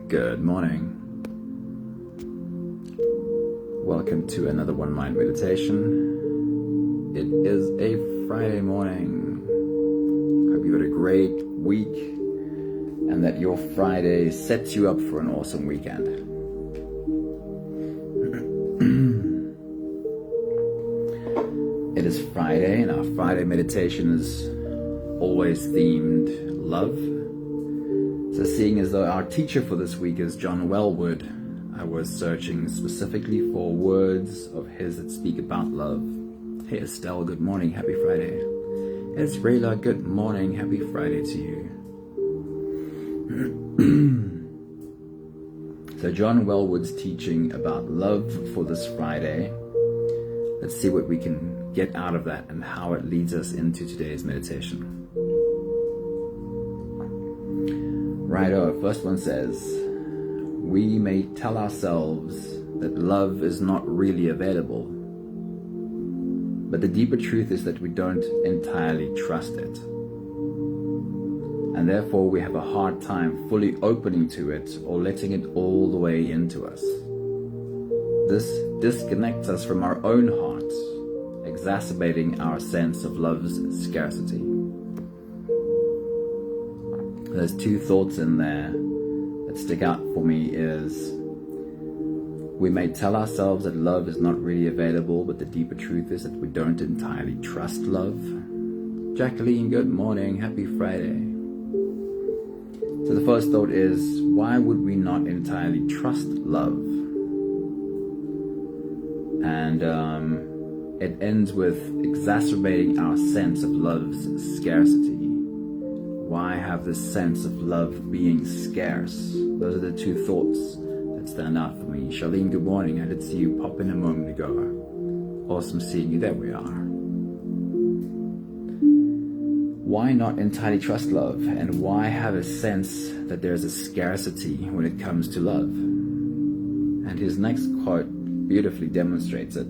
Good morning. Welcome to another One Mind meditation. It is a Friday morning. Hope you had a great week and that your Friday sets you up for an awesome weekend. It is Friday and our Friday meditation is always themed love. So seeing as though our teacher for this week is John Welwood, I was searching specifically for words of his that speak about love. Hey Estelle, good morning, happy Friday. It's Rayla, good morning, happy Friday to you. So John Welwood's teaching about love for this Friday. Let's see what we can get out of that and how it leads us into today's meditation. Righto, first one says, we may tell ourselves that love is not really available, but the deeper truth is that we don't entirely trust it. And therefore we have a hard time fully opening to it or letting it all the way into us. This disconnects us from our own hearts, exacerbating our sense of love's scarcity. There's two thoughts in there that stick out for me is, we may tell ourselves that love is not really available, but the deeper truth is that we don't entirely trust love. Jacqueline, good morning, happy Friday. So the first thought is, why would we not entirely trust love? And it ends with exacerbating our sense of love's scarcity. Why have this sense of love being scarce? Those are the two thoughts that stand out for me. Charlene, good morning. I did see you pop in a moment ago. Awesome seeing you. There we are. Why not entirely trust love? And why have a sense that there's a scarcity when it comes to love? And his next quote beautifully demonstrates it.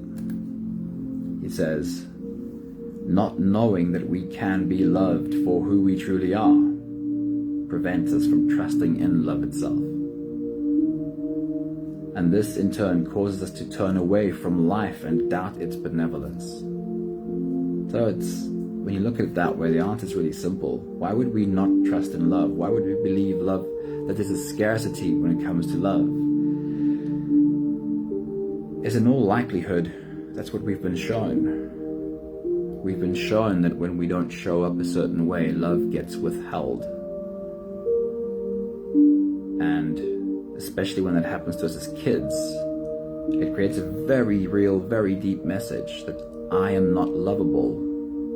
He says, not knowing that we can be loved for who we truly are prevents us from trusting in love itself. And this in turn causes us to turn away from life and doubt its benevolence. So when you look at it that way, the answer is really simple. Why would we not trust in love? Why would we believe love, that there's a scarcity when it comes to love? Is in all likelihood, that's what we've been shown. We've been shown that when we don't show up a certain way, love gets withheld. And especially when that happens to us as kids, it creates a very real, very deep message that I am not lovable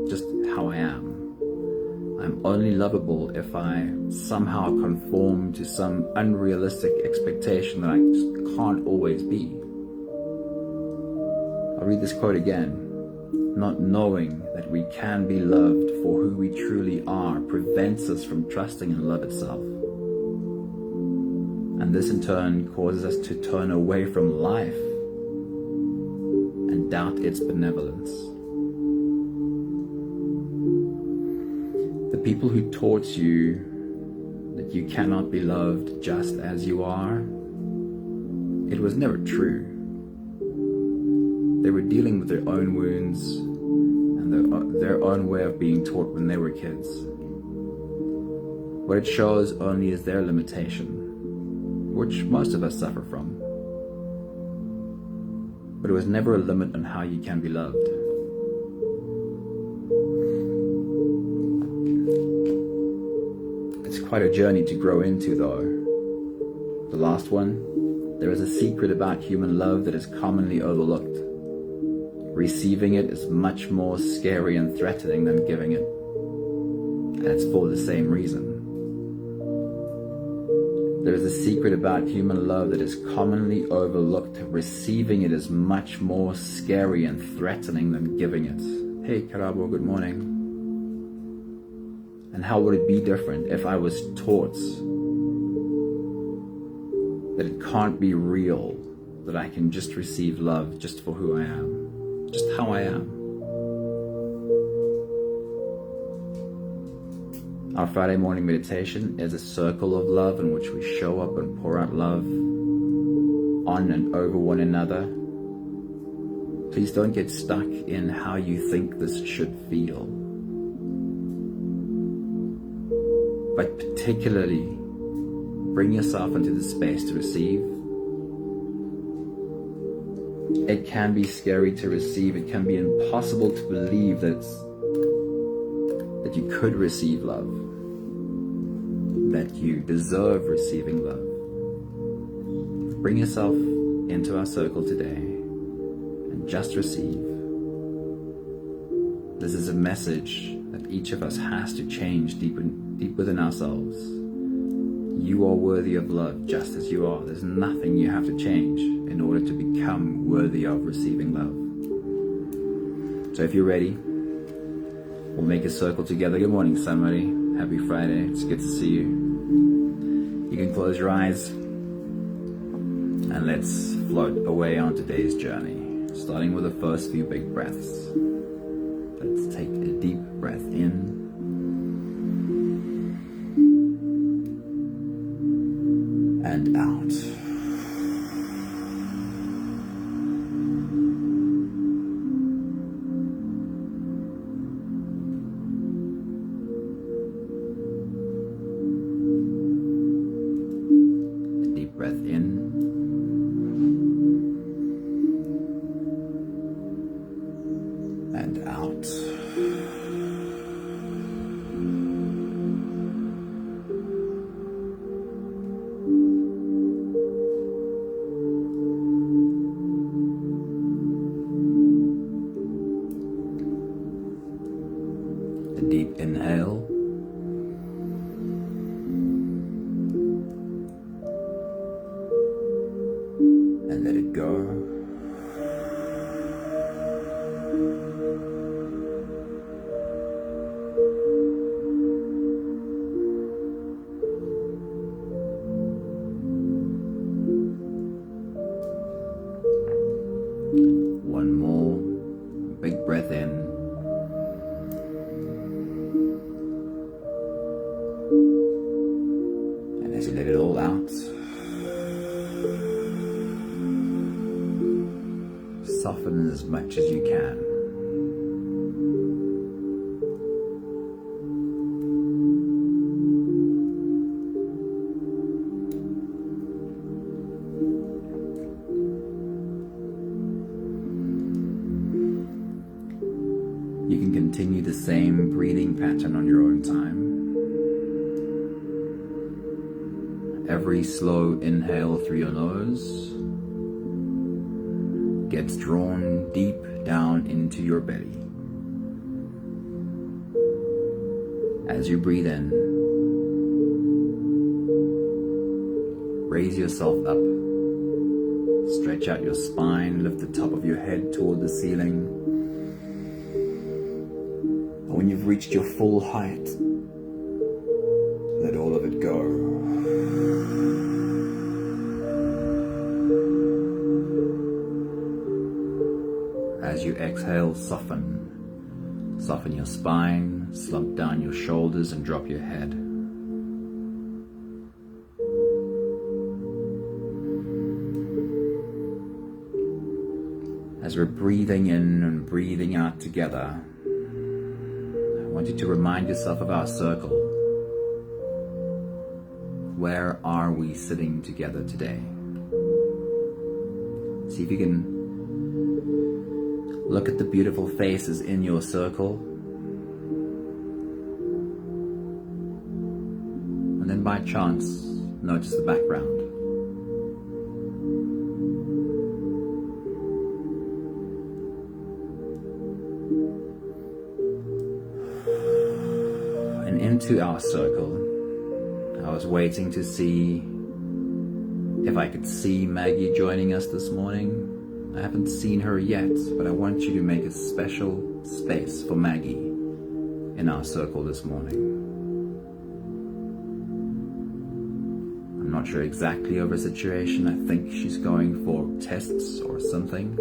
just how I am. I'm only lovable if I somehow conform to some unrealistic expectation that I just can't always be. I'll read this quote again. Not knowing that we can be loved for who we truly are prevents us from trusting in love itself. And this in turn causes us to turn away from life and doubt its benevolence. The people who taught you that you cannot be loved just as you are, it was never true. They were dealing with their own wounds and their own way of being taught when they were kids. What it shows only is their limitation, which most of us suffer from. But it was never a limit on how you can be loved. It's quite a journey to grow into though. The last one, there is a secret about human love that is commonly overlooked. Receiving it is much more scary and threatening than giving it. And it's for the same reason. There is a secret about human love that is commonly overlooked. Receiving it is much more scary and threatening than giving it. Hey Karabo, good morning. And how would it be different if I was taught that it can't be real, that I can just receive love just for who I am? Just how I am. Our Friday morning meditation is a circle of love in which we show up and pour out love on and over one another. Please don't get stuck in how you think this should feel, but particularly bring yourself into the space to receive. It can be scary to receive. It can be impossible to believe that you could receive love, that you deserve receiving love. Bring yourself into our circle today and just receive. This is a message that each of us has to change deep within ourselves. You are worthy of love just as you are. There's nothing you have to change in order to become worthy of receiving love. So if you're ready, we'll make a circle together. Good morning, somebody. Happy Friday. It's good to see you. You can close your eyes and let's float away on today's journey, starting with the first few big breaths. Let's take a deep breath in and out. A deep breath in and out. A deep inhale and let it go. One more big breath in. And as you let it all out, soften as much as you can. You can continue the same breathing pattern on your own time. Every slow inhale through your nose gets drawn deep down into your belly. As you breathe in, raise yourself up, stretch out your spine, lift the top of your head toward the ceiling. When you've reached your full height, let all of it go. As you exhale, soften your spine, slump down your shoulders and drop your head. As we're breathing in and breathing out together, I want you to remind yourself of our circle. Where are we sitting together today? See if you can look at the beautiful faces in your circle, and then by chance, notice the background. And into our circle, I was waiting to see if I could see Maggie joining us this morning. I haven't seen her yet, but I want you to make a special space for Maggie in our circle this morning. I'm not sure exactly of her situation. I think she's going for tests or something.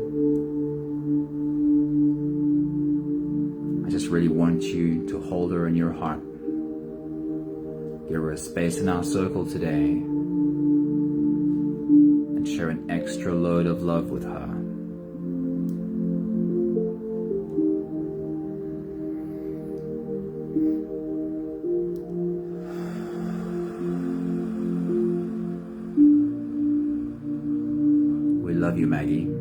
I just really want you to hold her in your heart Give her a space in our circle today and share an extra load of love with her. We love you, Maggie.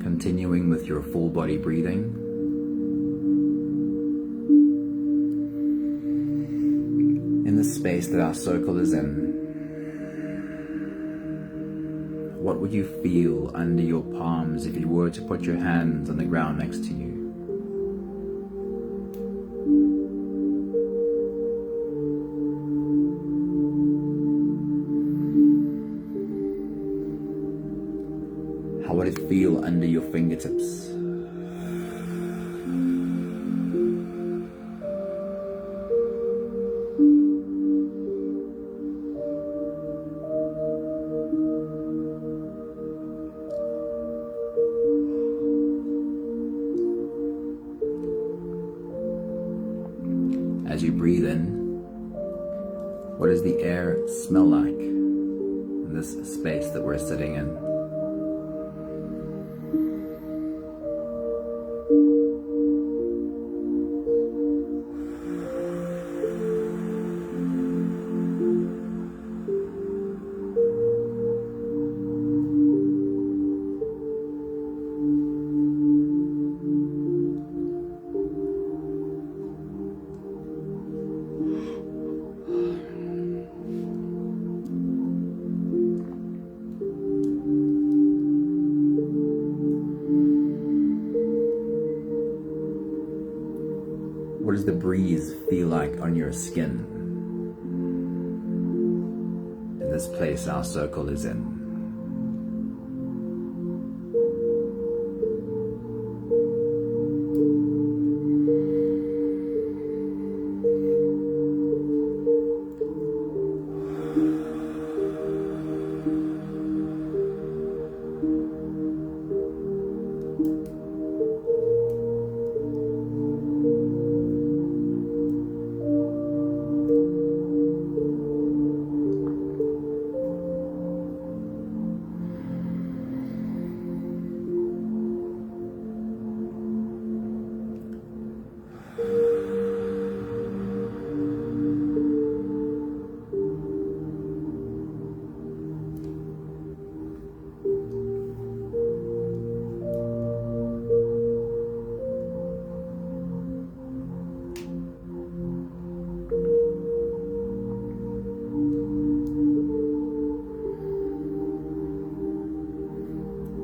Continuing with your full body breathing. In the space that our circle is in, what would you feel under your palms if you were to put your hands on the ground next to you? How would it feel under your fingertips? As you breathe in, what does the air smell like in this space that we're sitting in? What does the breeze feel like on your skin in this place our circle is in?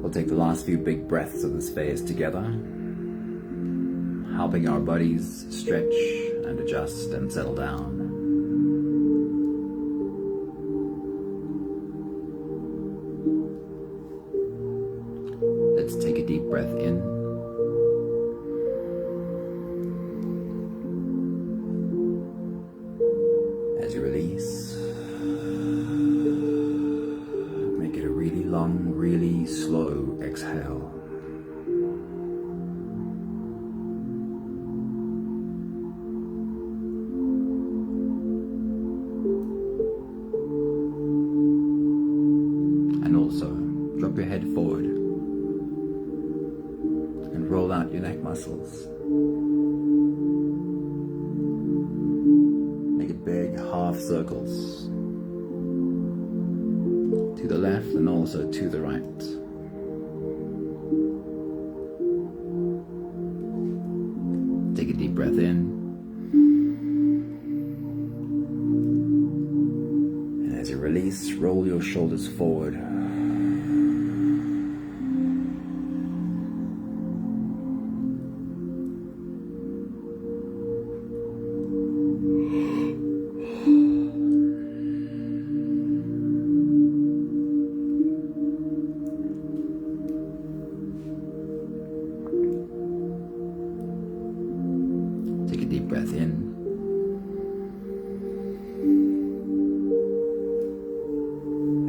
We'll take the last few big breaths of this phase together, helping our bodies stretch and adjust and settle down. Let's take a deep breath in. As you release, make it a really long, really slow exhale. And also, drop your head forward and roll out your neck muscles. Make it big half circles to the left and also to the right. Take a deep breath in. And as you release, roll your shoulders forward. Take a deep breath in.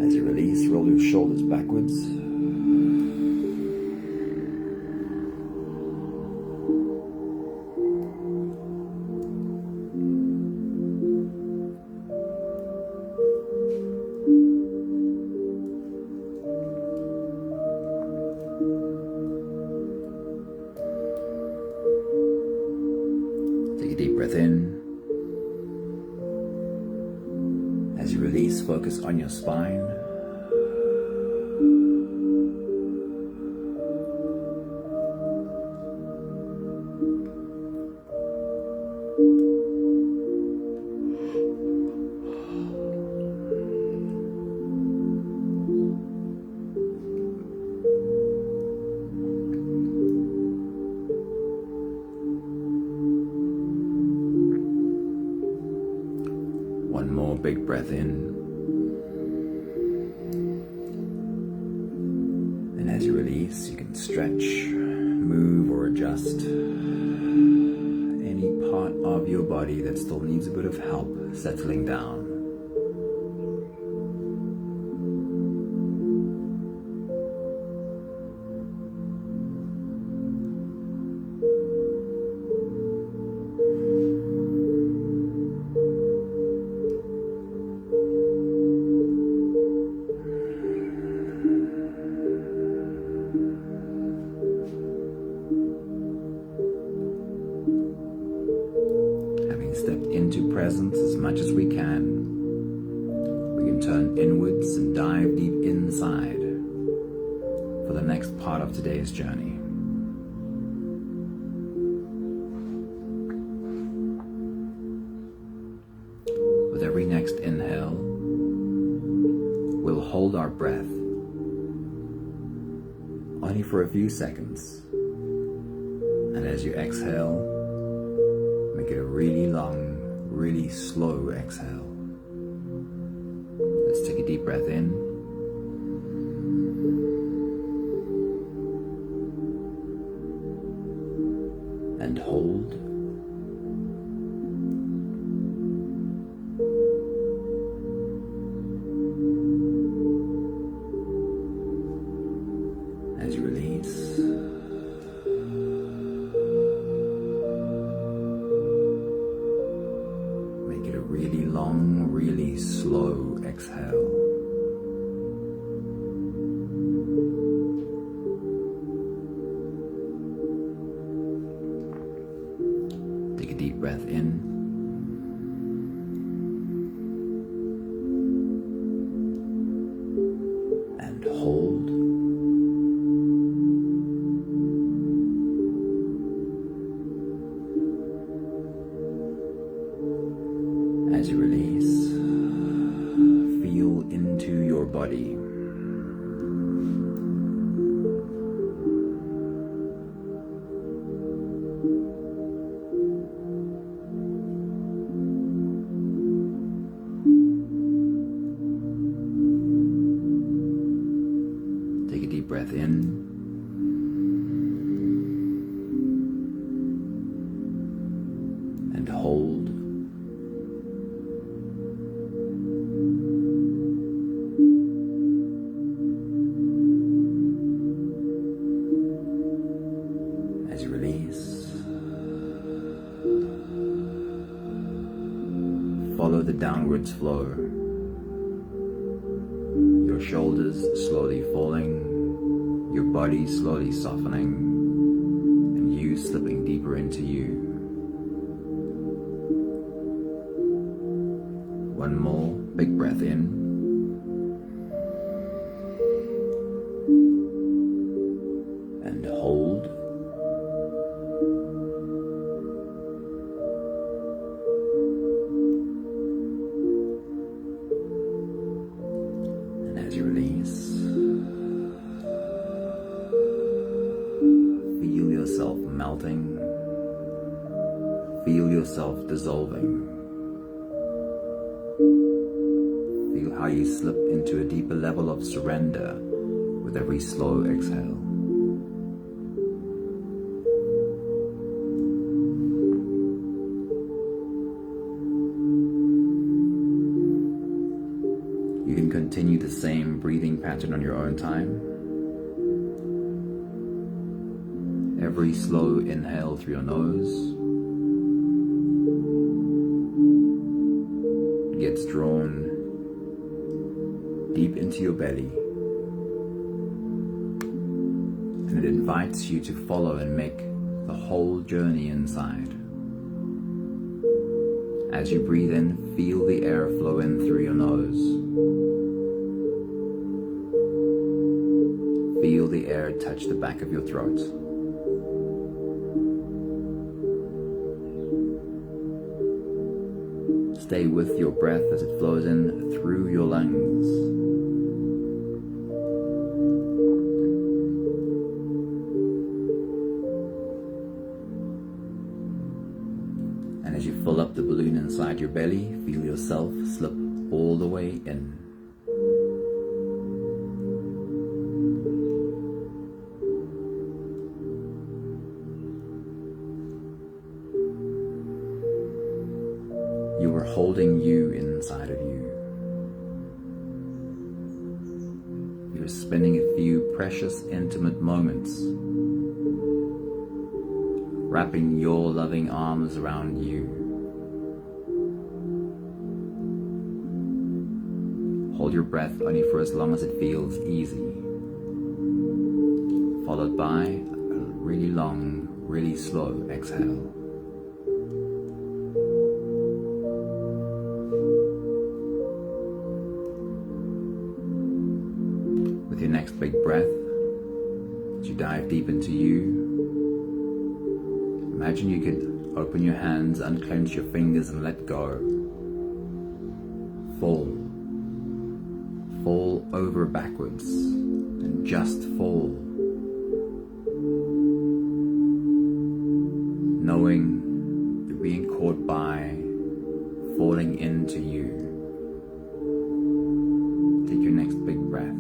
As you release, roll your shoulders backwards. deep breath in. As you release, focus on your spine. One more big breath in. And as you release, you can stretch, move, or adjust any part of your body that still needs a bit of help settling down. Stepped into presence as much as we can turn inwards and dive deep inside for the next part of today's journey. With every next inhale, we'll hold our breath only for a few seconds, and as you exhale, make it a really long, really slow exhale. Let's take a deep breath in. And hold. As you release. Really long, really slow exhale. Take a deep breath in. And hold. As you release, feel into your body. Take a deep breath in. And hold. As you release, follow the downwards flow. Your shoulders slowly falling, your body slowly softening, and you slipping deeper into you. One more big breath in. And hold. And as you release, feel yourself melting. Feel yourself dissolving. Feel how you slip into a deeper level of surrender with every slow exhale. You can continue the same breathing pattern on your own time. Every slow inhale through your nose gets drawn deep into your belly, and it invites you to follow and make the whole journey inside. As you breathe in, feel the air flow in through your nose. Feel the air touch the back of your throat. Stay with your breath as it flows in through your lungs. And as you fill up the balloon inside your belly, feel yourself slip all the way in. You are holding you inside of you. You're spending a few precious, intimate moments wrapping your loving arms around you. Hold your breath only for as long as it feels easy, followed by a really long, really slow exhale. With your next big breath, as you dive deep into you, imagine you could open your hands, unclench your fingers and let go. Fall over backwards and just fall. Knowing you're being caught by falling into you. Take your next big breath.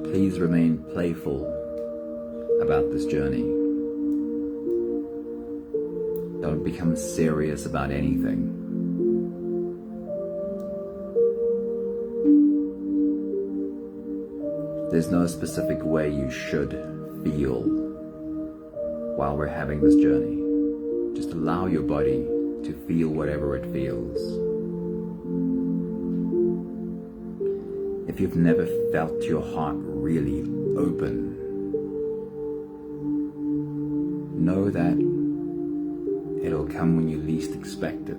Please remain playful about this journey. Don't become serious about anything. There's no specific way you should feel while we're having this journey. Just allow your body to feel whatever it feels. If you've never felt your heart really open, know that it'll come when you least expect it.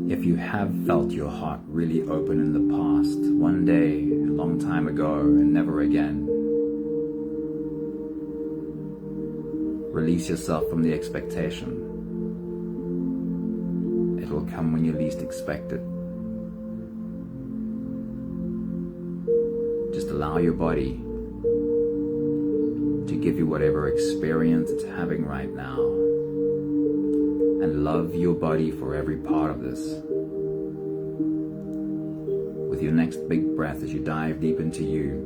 If you have felt your heart really open in the past, one day, a long time ago, and never again, release yourself from the expectation. It will come when you least expect it. Just allow your body to give you whatever experience it's having right now, and love your body for every part of this. With your next big breath as you dive deep into you,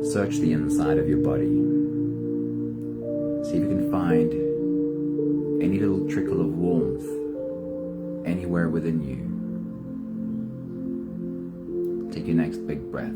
search the inside of your body. See if you can find any little trickle of warmth anywhere within you. Take your next big breath.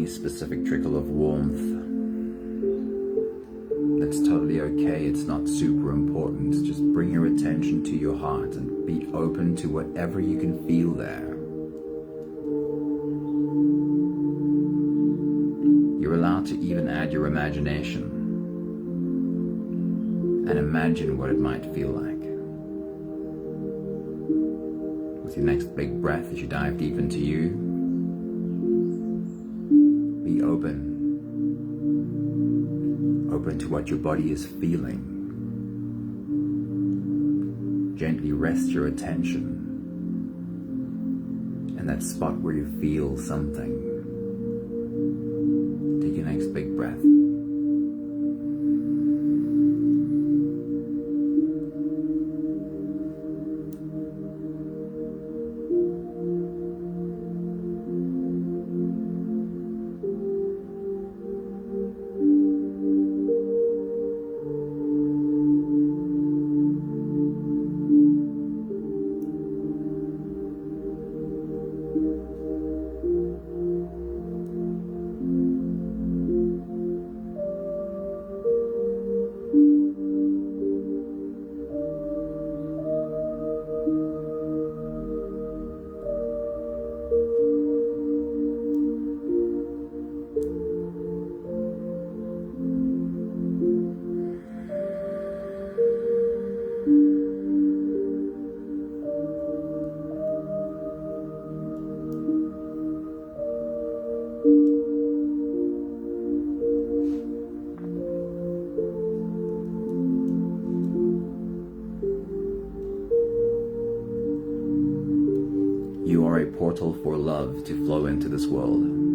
any specific trickle of warmth. That's totally okay. It's not super important. Just bring your attention to your heart and be open to whatever you can feel there. You're allowed to even add your imagination and imagine what it might feel like. With your next big breath as you dive deep into you, be open. Open to what your body is feeling. Gently rest your attention in that spot where you feel something. Take your next big breath. You are a portal for love to flow into this world. And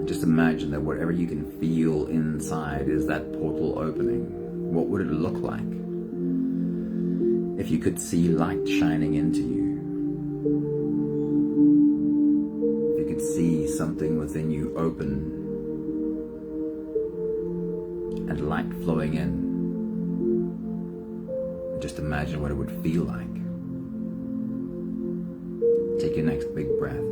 just imagine that whatever you can feel inside is that portal opening. What would it look like if you could see light shining into you? If you could see something within you open and light flowing in. Just imagine what it would feel like. Take your next big breath.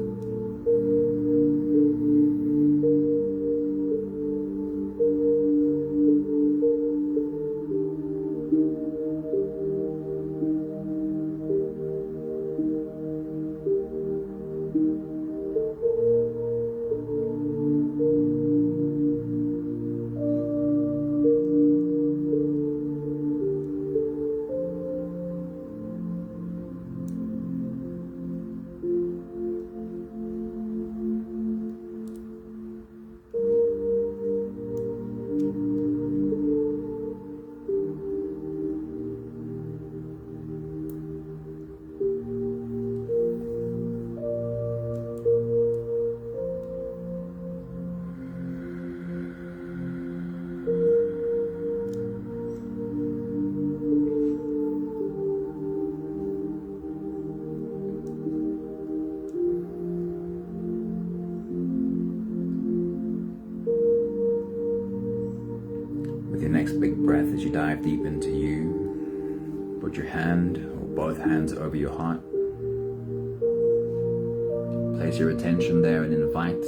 With your next big breath as you dive deep into you, put your hand or both hands over your heart. Place your attention there and invite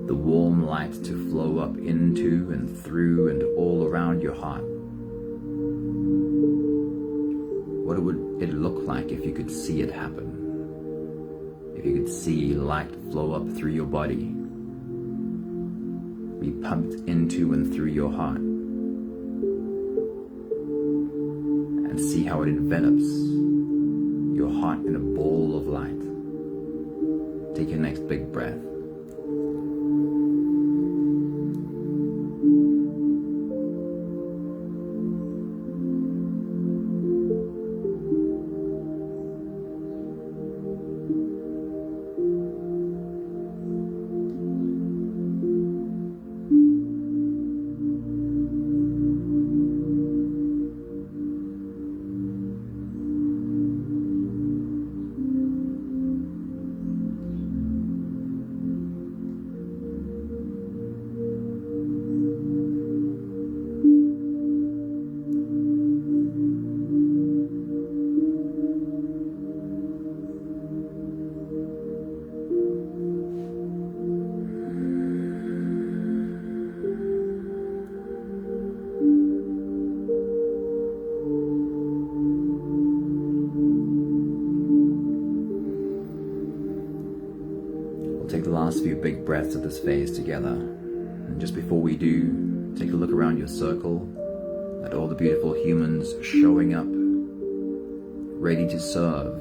the warm light to flow up into and through and all around your heart. What would it look like if you could see it happen? If you could see light flow up through your body, be pumped into and through your heart, and see how it envelops your heart in a ball of light. Take your next big breath. few big breaths of this phase together. And just before we do, take a look around your circle at all the beautiful humans showing up, ready to serve,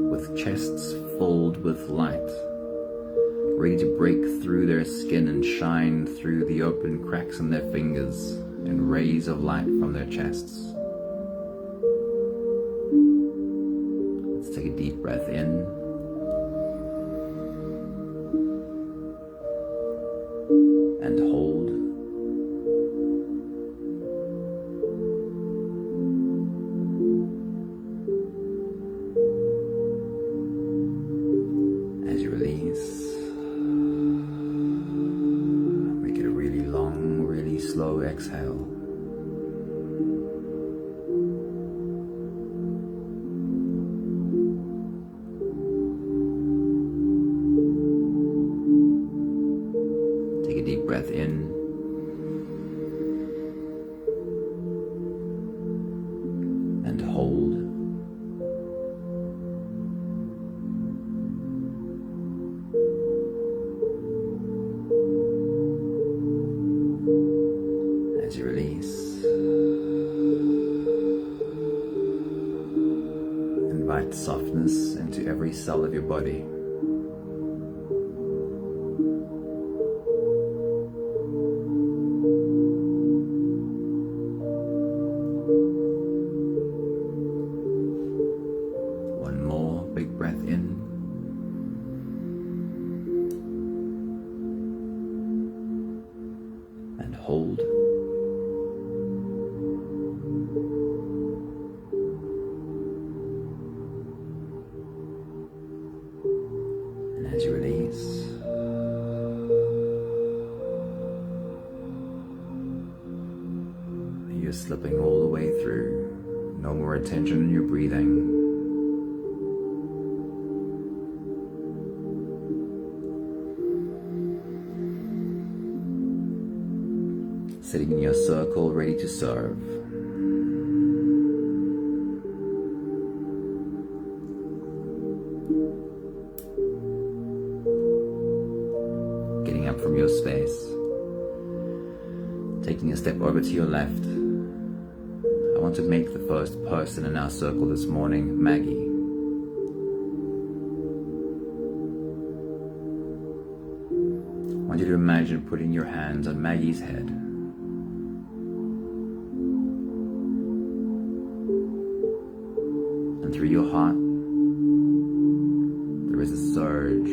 with chests filled with light, ready to break through their skin and shine through the open cracks in their fingers in rays of light from their chests. Let's take a deep breath in and hold. As you release, make it a really long, really slow exhale. Take a deep breath in and hold. As you release, invite softness into every cell of your body. One more big breath in and hold. And as you release, you're slipping all the way through. No more attention on your breathing. Sitting in your circle, ready to serve. Getting up from your space, taking a step over to your left. I want to make the first person in our circle this morning Maggie. I want you to imagine putting your hands on Maggie's head. And through your heart, there is a surge,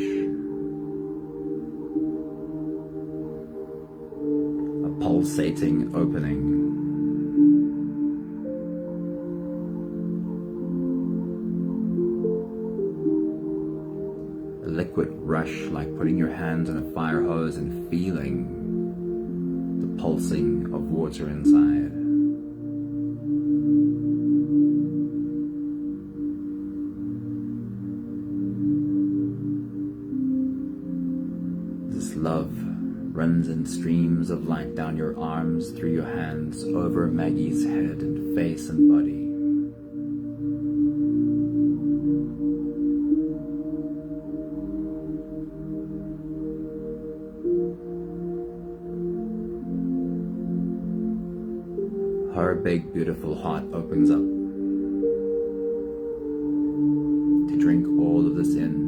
a pulsating opening. A liquid rush like putting your hands on a fire hose and feeling the pulsing of water inside. This love runs in streams of light down your arms, through your hands, over Maggie's head and face and body. Her big, beautiful heart opens up to drink all of this in.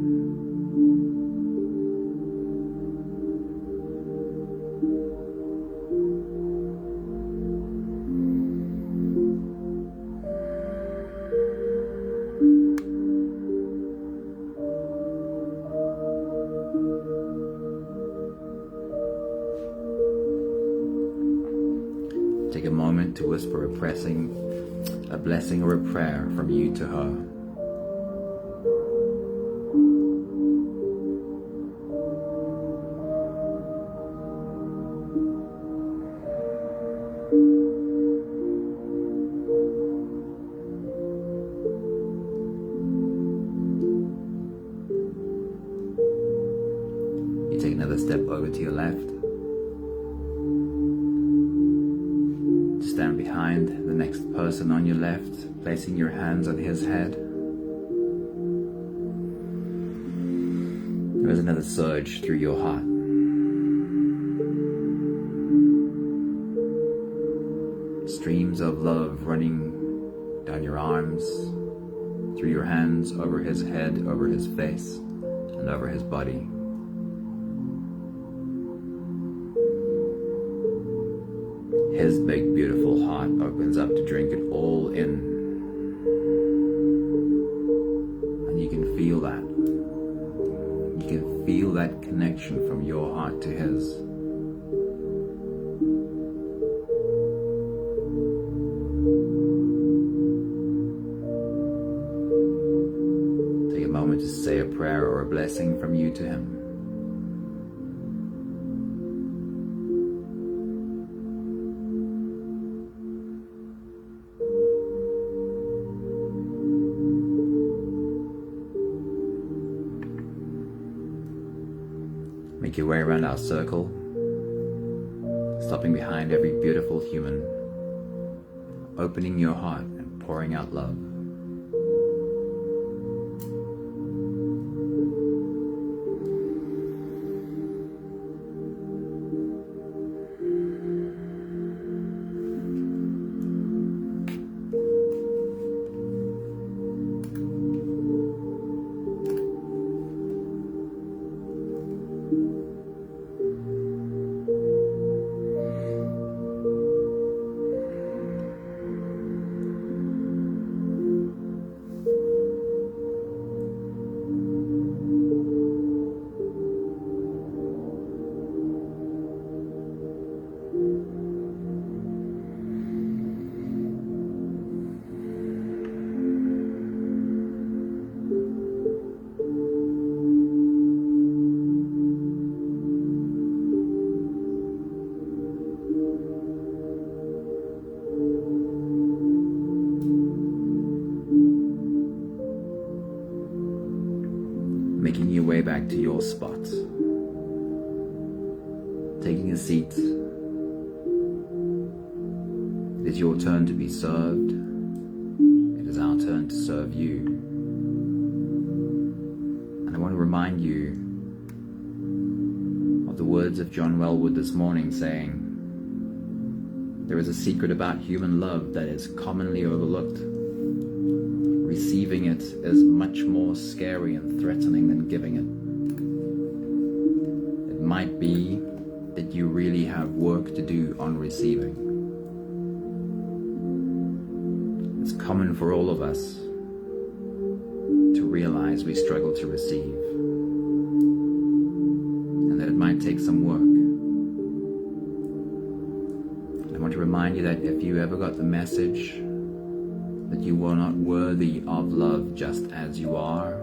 Take a moment to whisper a blessing or a prayer from you to her. You take another step over to your left. Stand behind the next person on your left, placing your hands on his head. There is another surge through your heart. Streams of love running down your arms, through your hands, over his head, over his face, and over his body. His big, beautiful heart opens up to drink it all in. And you can feel that. You can feel that connection from your heart to his. Take a moment to say a prayer or a blessing from you to him. Make your way around our circle, stopping behind every beautiful human, opening your heart and pouring out love. Making your way back to your spot, taking a seat. It is your turn to be served. It is our turn to serve you. And I want to remind you of the words of John Welwood this morning saying, there is a secret about human love that is commonly overlooked. Receiving it is much more scary and threatening than giving it. It might be that you really have work to do on receiving. It's common for all of us to realize we struggle to receive, and that it might take some work. I want to remind you that if you ever got the message that you are not worthy of love just as you are,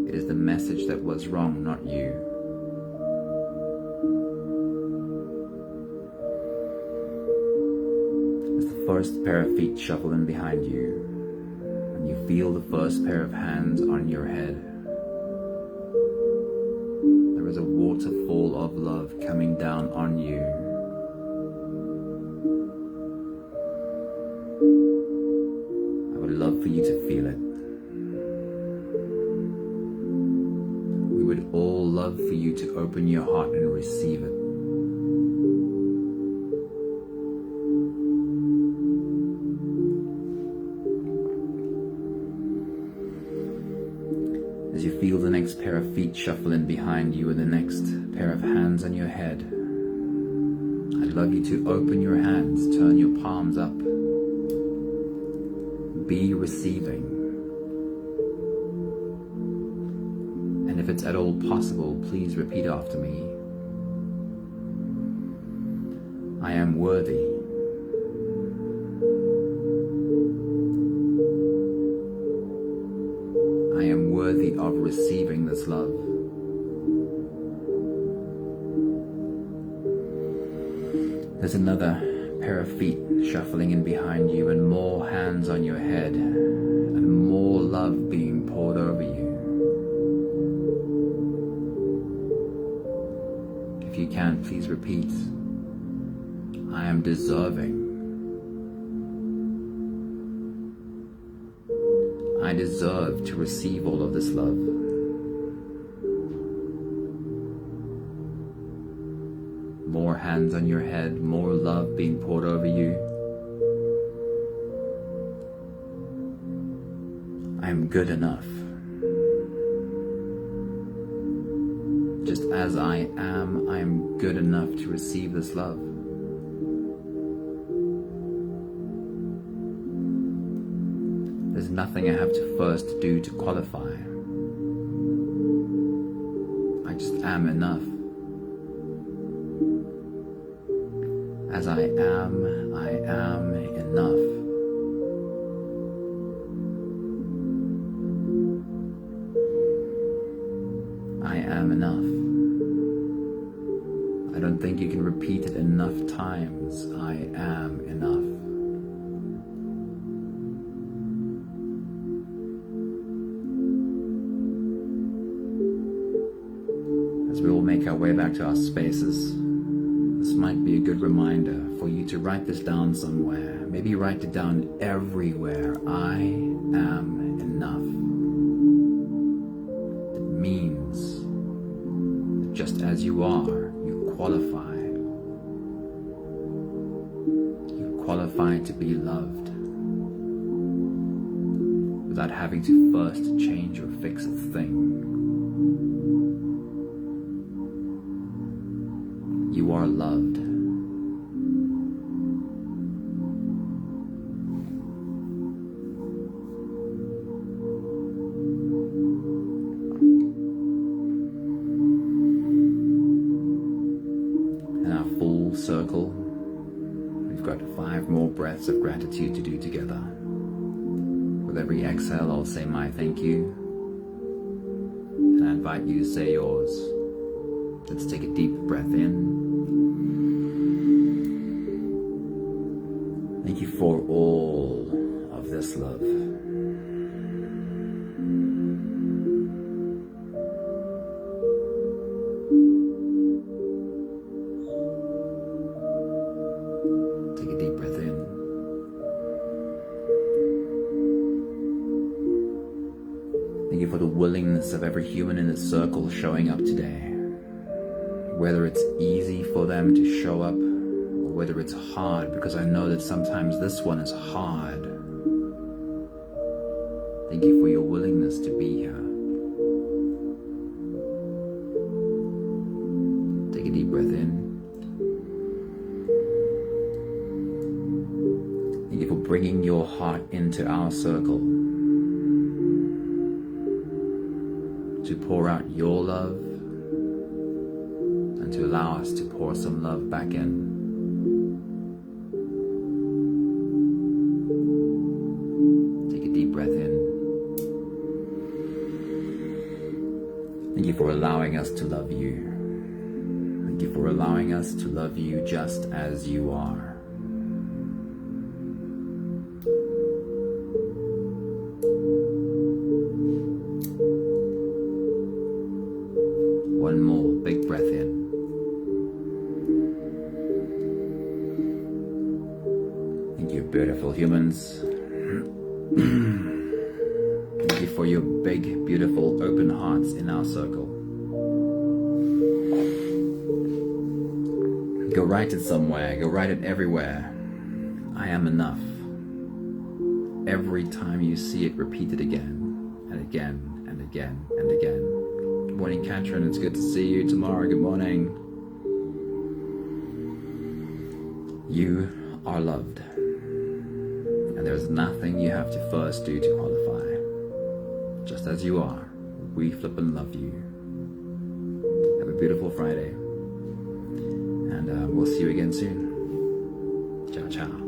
it is the message that was wrong, not you. As the first pair of feet shuffle in behind you, and you feel the first pair of hands on your head, there is a waterfall of love coming down on you. Love for you to feel it. We would all love for you to open your heart and receive it. As you feel the next pair of feet shuffle in behind you and the next pair of hands on your head, I'd love you to open your hands, turn your palms up. Be receiving. And if it's at all possible, please repeat after me. I am worthy. I am worthy of receiving this love. There's another pair of feet shuffling in behind you, and more hands on your head, and more love being poured over you. If you can, please repeat. I am deserving. I deserve to receive all of this love. more hands on your head, more love being poured over you. I am good enough. Just as I am good enough to receive this love. There's nothing I have to first do to qualify. I just am enough. As I am enough. I am enough. I don't think you can repeat it enough times. I am enough. As we all make our way back to our spaces, this might be a good reminder for you to write this down somewhere. Maybe write it down everywhere. I am enough. It means that just as you are, you qualify. You qualify to be loved without having to first change or fix a thing. You are loved. In our full circle, we've got 5 more breaths of gratitude to do together. With every exhale, I'll say my thank you, and I invite you to say yours. Let's take a deep breath in. Thank you for all of this love. Take a deep breath in. Thank you for the willingness of every human in this circle showing up today. Whether it's easy for them to show up, or whether it's hard, because I know that sometimes this one is hard. Thank you for your willingness to be here. Take a deep breath in. Thank you for bringing your heart into our circle to pour out your love and to allow us to pour some love back in. Take a deep breath in. Thank you for allowing us to love you. Thank you for allowing us to love you just as you are. One more big breath in. Thank you, beautiful humans. Thank you for your big, beautiful, open hearts in our circle. Go write it somewhere. Go write it everywhere. I am enough. Every time you see it, repeat it again and again and again and again. Good morning, Katrin. It's good to see you tomorrow. Good morning. You are loved. And there's nothing you have to first do to qualify. Just as you are, we flip and love you. Have a beautiful Friday. And we'll see you again soon. Ciao, ciao.